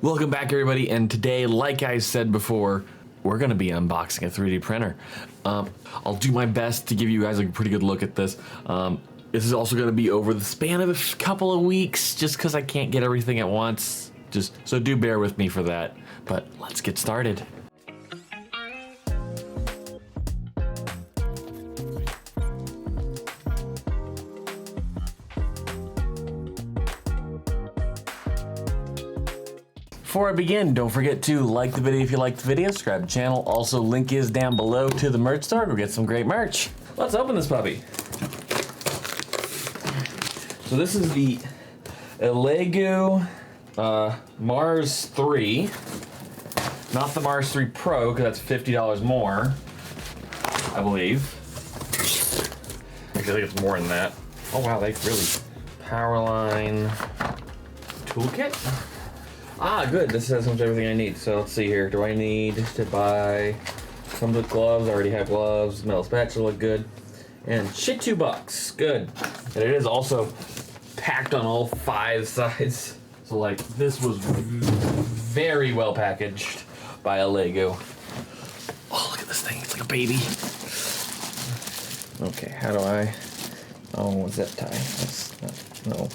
Welcome back, everybody, and today, like I said before, we're gonna be unboxing a 3D printer. I'll do my best to give you guys a pretty good look at this. This is also gonna be over the span of a couple of weeks, just because I can't get everything at once. So do bear with me for that, but let's get started. Before I begin, don't forget to like the video if you liked the video, subscribe to the channel. Also, link is down below to the merch store. Go get some great merch. Let's open this puppy. So this is the Elegoo Mars 3. Not the Mars 3 Pro, because that's $50 more, I believe. Actually, I think it's more than that. Oh wow, they really... Powerline toolkit? Ah, good. This has almost everything I need. So let's see here. Do I need to buy... Comes with gloves. I already have gloves. Metal spatula, good. And shit, $2. Good. And it is also packed on all 5 sides. So like, this was very well packaged by Elegoo. Oh, look at this thing. It's like a baby. Okay, how do I... Oh, zip tie. That's not... No.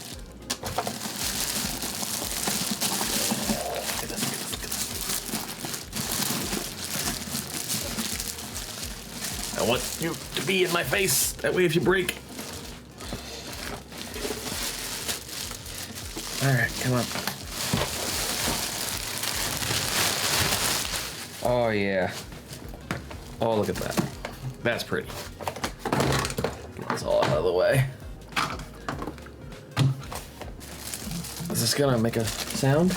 I want you to be in my face. That way if you break. All right, come on. Oh yeah. Oh, look at that. That's pretty. Get this all out of the way. Is this gonna make a sound?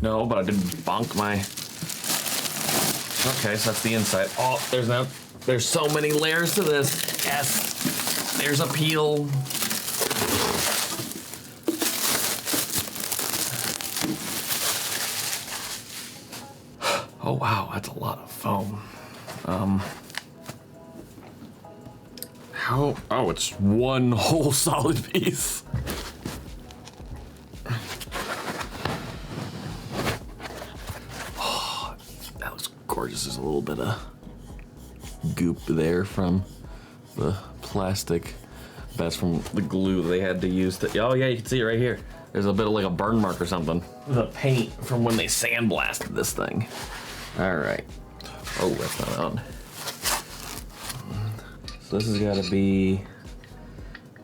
No, but I didn't bonk my... Okay, so that's the inside. Oh, there's so many layers to this. Yes, there's a peel. Oh wow, that's a lot of foam. Oh, it's one whole solid piece. Gorgeous. There's a little bit of goop there from the plastic. That's from the glue they had to use to... Oh yeah, you can see it right here. There's a bit of like a burn mark or something. The paint from when they sandblasted this thing. All right. Oh, that's not on. So this has got to be...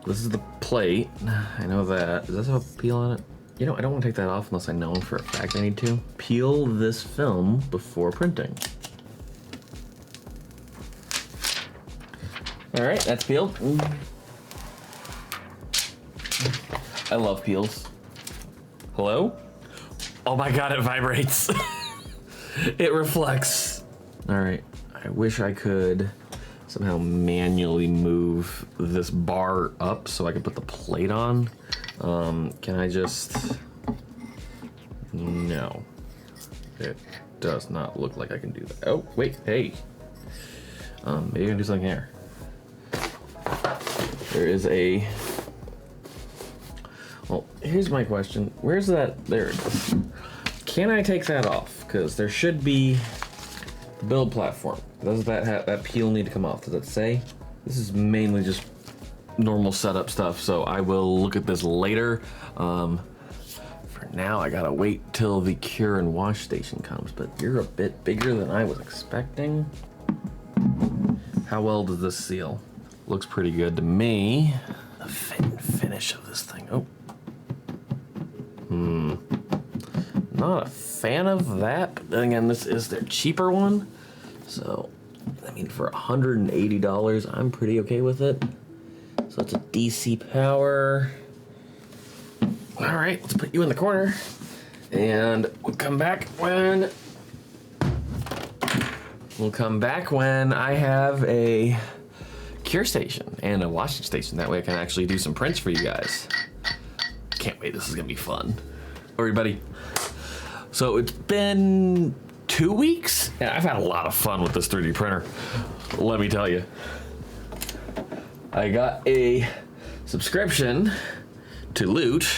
This is the plate. I know that. Does this have a peel on it? You know, I don't want to take that off unless I know for a fact I need to. Peel this film before printing. All right, that's peeled. I love peels. Hello? Oh my God, it vibrates. It reflects. All right, I wish I could somehow manually move this bar up so I can put the plate on. Can I just... No. It does not look like I can do that. Oh, wait, hey. Maybe I can do something here. There is a... Well, here's my question. Where's that? There it is. Can I take that off? Because there should be the build platform. Does that peel need to come off? Does it say? This is mainly just normal setup stuff, so I will look at this later. For now, I gotta wait till the cure and wash station comes, but you're a bit bigger than I was expecting. How well does this seal? Looks pretty good to me. The fit and finish of this thing. Oh. Not a fan of that, but then again, this is their cheaper one. So, I mean, for $180, I'm pretty okay with it. So it's a DC power. All right, let's put you in the corner. And we'll come back when I have a cure station and a washing station. That way I can actually do some prints for you guys. Can't wait, this is gonna be fun. Everybody, so it's been 2 weeks? Yeah, I've had a lot of fun with this 3D printer. let me tell you, I got a subscription to Loot,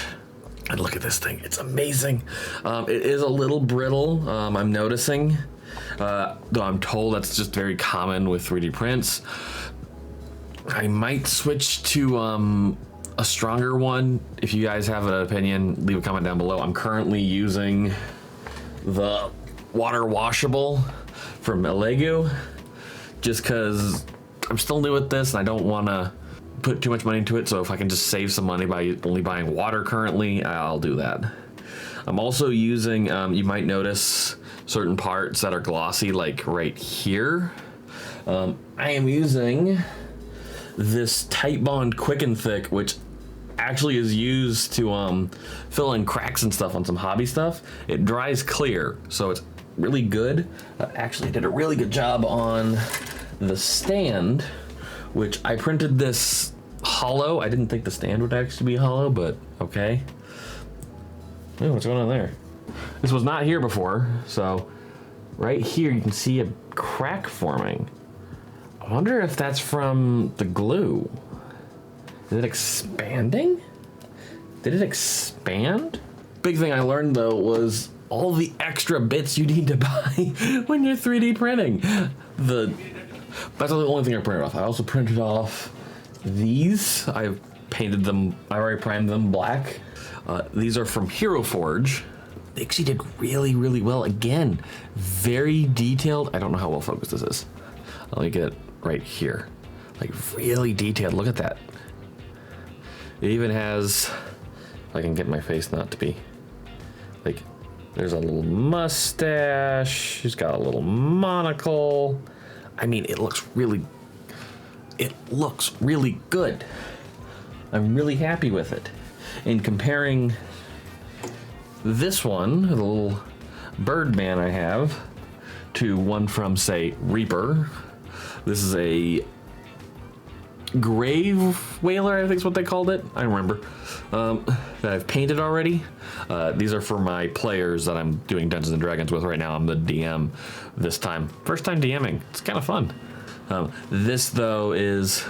and look at this thing, it's amazing. It is a little brittle, I'm noticing, though I'm told that's just very common with 3D prints. I might switch to a stronger one. If you guys have an opinion, leave a comment down below. I'm currently using the water washable from Elegoo, just because I'm still new at this and I don't want to put too much money into it. So if I can just save some money by only buying water currently, I'll do that. I'm also using, you might notice certain parts that are glossy, like right here. I am using this Tight Bond Quick and Thick, which actually is used to fill in cracks and stuff on some hobby stuff. It dries clear, so it's really good. Actually did a really good job on the stand, which I printed this hollow. I didn't think the stand would actually be hollow, but okay. Oh, what's going on there? This was not here before, so right here you can see a crack forming. I wonder if that's from the glue. Is it expanding? Did it expand? Big thing I learned though was all the extra bits you need to buy when you're 3D printing. That's the only thing I printed off. I also printed off these. I've painted them, I already primed them black. These are from Hero Forge. They actually did really, really well. Again, very detailed. I don't know how well focused this is. Let me get it right here. Like really detailed, look at that. It even has, if I can get my face not to be, like, there's a little mustache, she's got a little monocle. I mean, it looks really good. I'm really happy with it. In comparing this one, the little Birdman I have, to one from, say, Reaper. This is a Grave Whaler, I think is what they called it. I remember. That I've painted already. These are for my players that I'm doing Dungeons and Dragons with right now. I'm the DM this time. First time DMing. It's kind of fun. This though is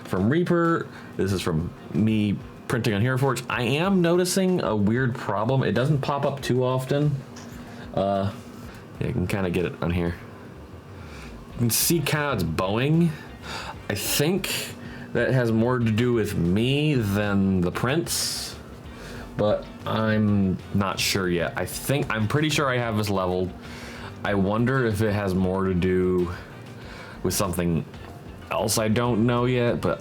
from Reaper. This is from me printing on Hero Forge. I am noticing a weird problem. It doesn't pop up too often. Yeah, you can kind of get it on here. You can see kind of it's bowing. I think that has more to do with me than the prints, but I'm not sure yet. I'm pretty sure I have this leveled. I wonder if it has more to do with something else I don't know yet, but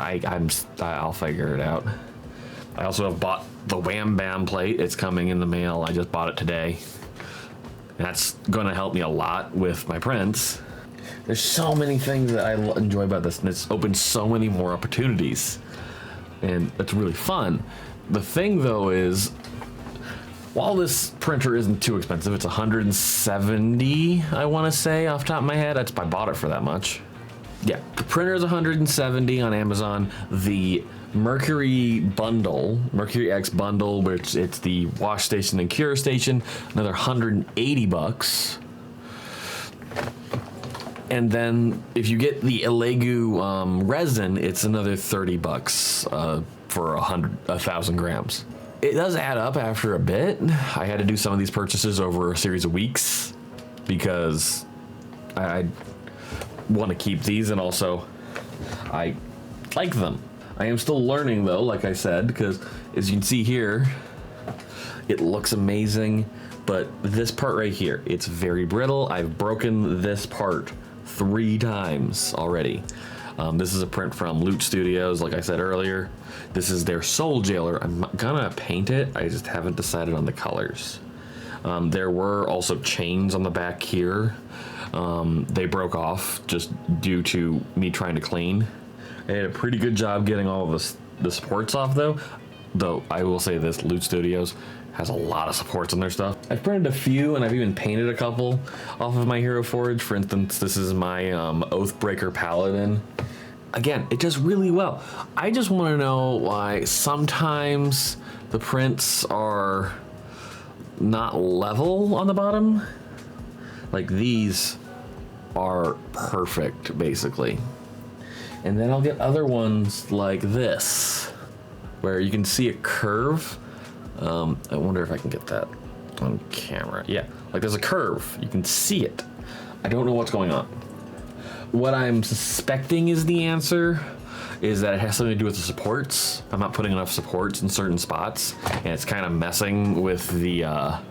I'll figure it out. I also have bought the Wham Bam plate. It's coming in the mail. I just bought it today. That's gonna help me a lot with my prints. There's so many things that I enjoy about this, and it's opened so many more opportunities, and it's really fun. The thing though is, while this printer isn't too expensive, it's $170, I want to say off the top of my head. I bought it for that much. Yeah, the printer is $170 on Amazon. The Mercury bundle, Mercury X bundle, which it's the wash station and cure station, another $180. And then if you get the Elegoo resin, it's another $30 for 1,000 grams. It does add up after a bit. I had to do some of these purchases over a series of weeks because I want to keep these, and also I like them. I am still learning though, like I said, because as you can see here, it looks amazing, but this part right here, it's very brittle. I've broken this part 3 times already. This is a print from Loot Studios, like I said earlier. This is their Soul Jailer. I'm gonna paint it, I just haven't decided on the colors. There were also chains on the back here. They broke off just due to me trying to clean. I did a pretty good job getting all of the supports off though. Though I will say this, Loot Studios has a lot of supports on their stuff. I've printed a few, and I've even painted a couple off of my Hero Forge. For instance, this is my Oathbreaker Paladin. Again, it does really well. I just want to know why sometimes the prints are not level on the bottom. Like these are perfect, basically. And then I'll get other ones like this, where you can see a curve. I wonder if I can get that on camera. Yeah, like there's a curve. You can see it. I don't know what's going on. What I'm suspecting is the answer is that it has something to do with the supports. I'm not putting enough supports in certain spots, and it's kind of messing with the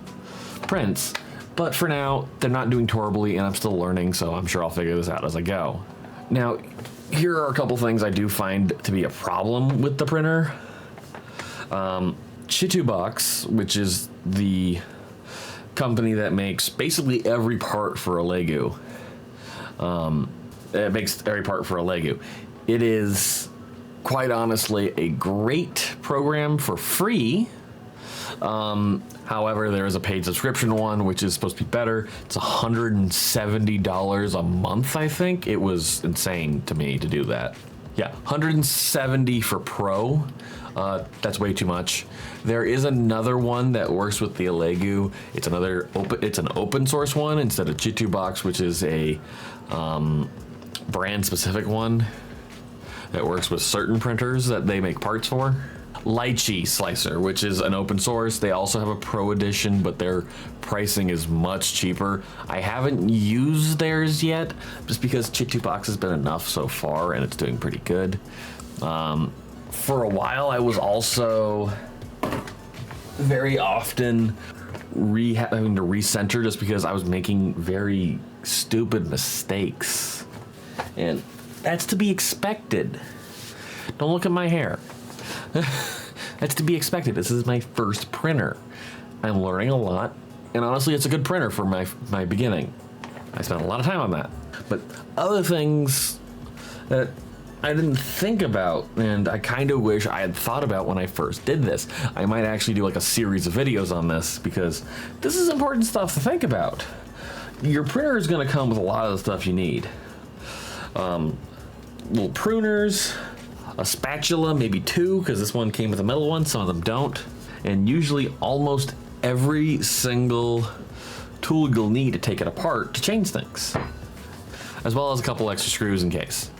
prints. But for now, they're not doing horribly, and I'm still learning, so I'm sure I'll figure this out as I go. Now, here are a couple things I do find to be a problem with the printer. Chitubox, which is the company that makes basically every part for Elegoo. It makes every part for Elegoo. It is, quite honestly, a great program for free. However, there is a paid subscription one, which is supposed to be better. It's $170 a month, I think. It was insane to me to do that. Yeah, $170 for Pro. That's way too much. There is another one that works with the Elegoo. It's an open source one instead of Chitubox, which is a brand specific one that works with certain printers that they make parts for. Lychee Slicer, which is an open source. They also have a pro edition, but their pricing is much cheaper. I haven't used theirs yet, just because Chitubox has been enough so far and it's doing pretty good. For a while, I was also very often having to recenter just because I was making very stupid mistakes. And that's to be expected. Don't look at my hair. That's to be expected. This is my first printer. I'm learning a lot, and honestly, it's a good printer for my beginning. I spent a lot of time on that. But other things that I didn't think about, and I kind of wish I had thought about when I first did this. I might actually do like a series of videos on this, because this is important stuff to think about. Your printer is going to come with a lot of the stuff you need. Little pruners, a spatula, maybe two, because this one came with a metal one, some of them don't. And usually almost every single tool you'll need to take it apart to change things, as well as a couple extra screws in case.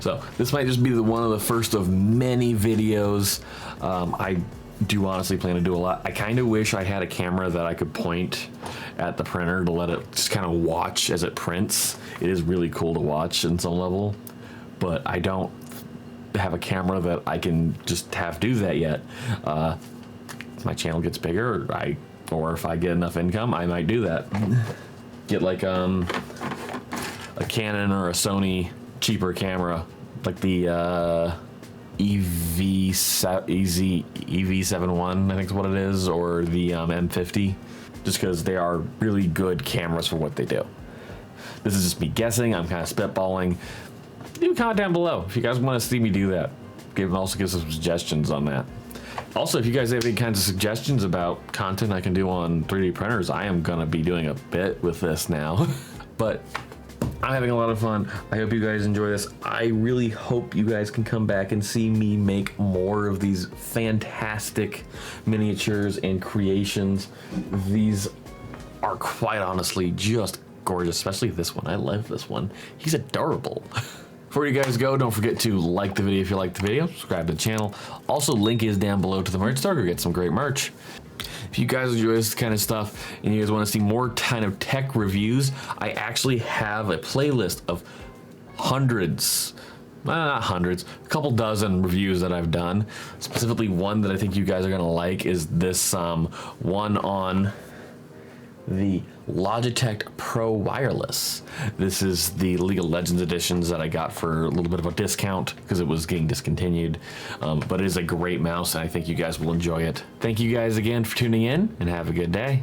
So this might just be one of the first of many videos. I do honestly plan to do a lot. I kind of wish I had a camera that I could point at the printer to let it just kind of watch as it prints. It is really cool to watch in some level, but I don't have a camera that I can just have do that yet. If my channel gets bigger, or if I get enough income, I might do that. Get like a Canon or a Sony cheaper camera, like the EV71, I think is what it is, or the M50, just because they are really good cameras for what they do. This is just me guessing. I'm kind of spitballing. Leave a comment down below if you guys want to see me do that. Also give some suggestions on that. Also, if you guys have any kinds of suggestions about content I can do on 3D printers, I am gonna be doing a bit with this now. But I'm having a lot of fun. I hope you guys enjoy this. I really hope you guys can come back and see me make more of these fantastic miniatures and creations. These are quite honestly just gorgeous, especially this one. I love this one. He's adorable. Before you guys go, don't forget to like the video if you liked the video, subscribe to the channel. Also, link is down below to the merch store. Go get some great merch. If you guys enjoy this kind of stuff and you guys want to see more kind of tech reviews, I actually have a playlist of hundreds, not hundreds, a couple dozen reviews that I've done. Specifically, one that I think you guys are going to like is this one on the Logitech Pro Wireless. This is the League of Legends editions that I got for a little bit of a discount because it was getting discontinued. But it is a great mouse, and I think you guys will enjoy it. Thank you guys again for tuning in, and have a good day.